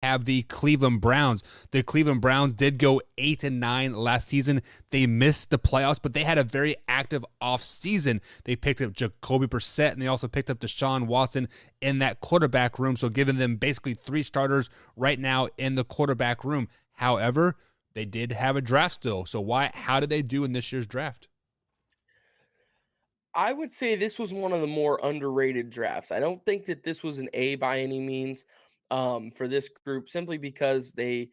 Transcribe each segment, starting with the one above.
have the Cleveland Browns. The Cleveland Browns did go 8-9 last season. They missed the playoffs, but they had a very active offseason. They picked up Jacoby Brissett, and they also picked up Deshaun Watson in that quarterback room, so giving them basically 3 starters right now in the quarterback room. However, they did have a draft still. So how did they do in this year's draft? I would say this was one of the more underrated drafts. I don't think that this was an A by any means for this group, simply because they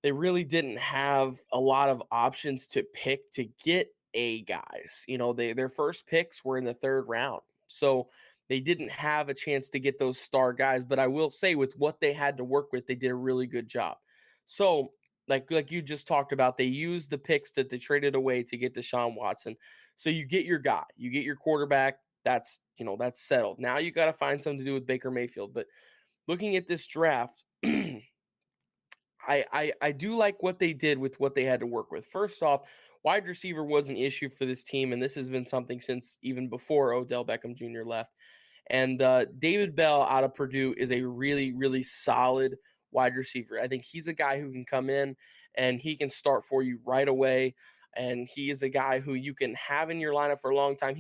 really didn't have a lot of options to pick to get A guys. Their first picks were in the 3rd round, so they didn't have a chance to get those star guys. But I will say, with what they had to work with, they did a really good job. So, like you just talked about, they used the picks that they traded away to get Deshaun Watson. So you get your guy, you get your quarterback. That's settled. Now you got to find something to do with Baker Mayfield. But looking at this draft, I do like what they did with what they had to work with. First off, wide receiver was an issue for this team, and this has been something since even before Odell Beckham Jr. left. And David Bell out of Purdue is a really, really solid wide receiver. I think he's a guy who can come in and he can start for you right away. And he is a guy who you can have in your lineup for a long time.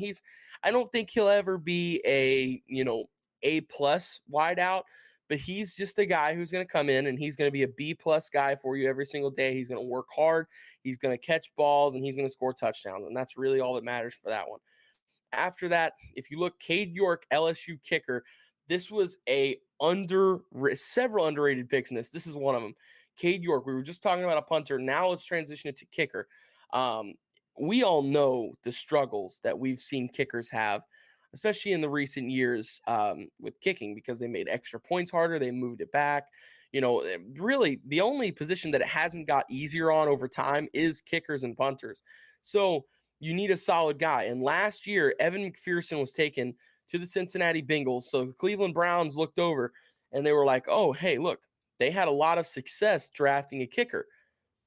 I don't think he'll ever be A plus wide out, but he's just a guy who's going to come in and he's going to be a B plus guy for you every single day. He's going to work hard. He's going to catch balls and he's going to score touchdowns. And that's really all that matters for that one. After that, if you look, Cade York, LSU kicker, this was several underrated picks in this. This is one of them. Cade York, we were just talking about a punter. Now let's transition it to kicker. We all know the struggles that we've seen kickers have, especially in the recent years with kicking, because they made extra points harder. They moved it back. Really, the only position that it hasn't got easier on over time is kickers and punters. So you need a solid guy. And last year, Evan McPherson was taken to the Cincinnati Bengals. So the Cleveland Browns looked over and they were like, oh, hey, look, they had a lot of success drafting a kicker.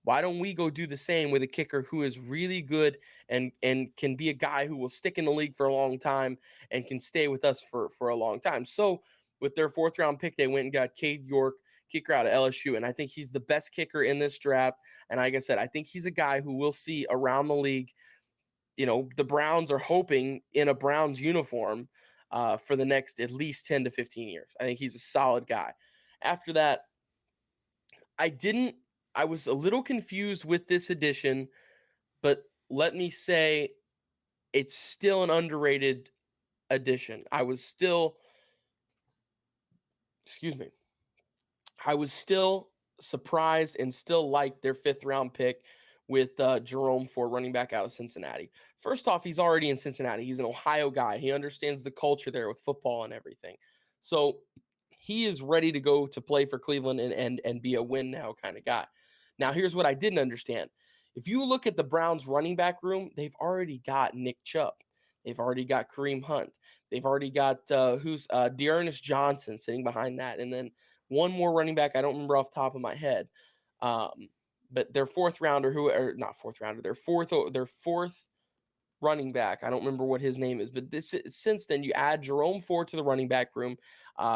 Why don't we go do the same with a kicker who is really good and can be a guy who will stick in the league for a long time and can stay with us for a long time? So with their 4th round pick, they went and got Cade York, kicker out of LSU. And I think he's the best kicker in this draft. And like I said, I think he's a guy who we'll see around the league. The Browns are hoping in a Browns uniform for the next at least 10 to 15 years. I think he's a solid guy. After that, I was a little confused with this addition, but let me say it's still an underrated addition. I was still surprised and still liked their 5th round pick with Jerome Ford, running back out of Cincinnati. First off, he's already in Cincinnati. He's an Ohio guy. He understands the culture there with football and everything. So he is ready to go to play for Cleveland and be a win now kind of guy. Now, here's what I didn't understand. If you look at the Browns running back room, they've already got Nick Chubb. They've already got Kareem Hunt. They've already got Dearness Johnson sitting behind that. And then one more running back I don't remember off the top of my head. But their 4th rounder, their fourth running back. I don't remember what his name is, but since then you add Jerome Ford to the running back room,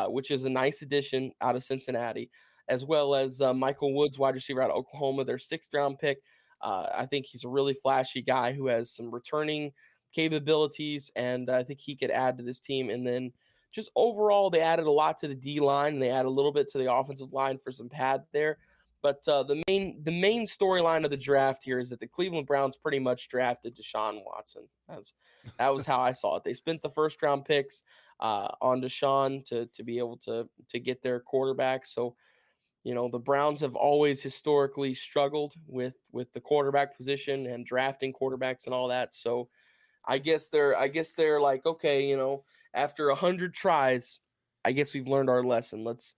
which is a nice addition out of Cincinnati, as well as Michael Woods, wide receiver out of Oklahoma, their 6th round pick. I think he's a really flashy guy who has some returning capabilities, and I think he could add to this team. And then just overall, they added a lot to the D line, and they add a little bit to the offensive line for some pad there. But the main storyline of the draft here is that the Cleveland Browns pretty much drafted Deshaun Watson. That was how I saw it. They spent the 1st round picks on Deshaun to be able to get their quarterback. So the Browns have always historically struggled with the quarterback position and drafting quarterbacks and all that. So I guess they're like, okay, after 100 tries, I guess we've learned our lesson. Let's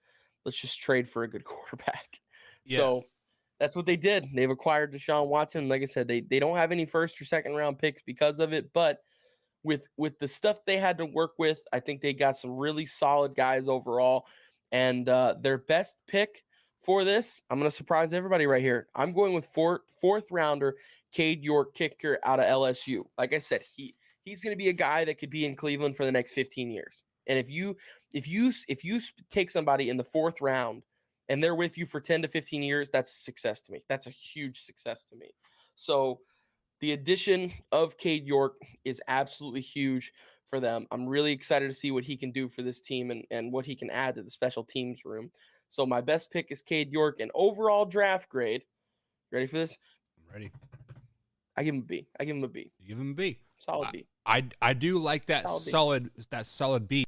just trade for a good quarterback. Yeah. So that's what they did. They've acquired Deshaun Watson. Like I said, they don't have any 1st or 2nd round picks because of it. But with the stuff they had to work with, I think they got some really solid guys overall. And their best pick for this, I'm going to surprise everybody right here. I'm going with 4th rounder Cade York, kicker out of LSU. Like I said, he's going to be a guy that could be in Cleveland for the next 15 years. And if you take somebody in the 4th round and they're with you for 10 to 15 years, that's a success to me. That's a huge success to me. So the addition of Cade York is absolutely huge for them. I'm really excited to see what he can do for this team and what he can add to the special teams room. So my best pick is Cade York. And overall draft grade, ready for this? I'm ready. I give him a B. I give him a B. You give him a B. Solid B. I do like that Solid B. solid B.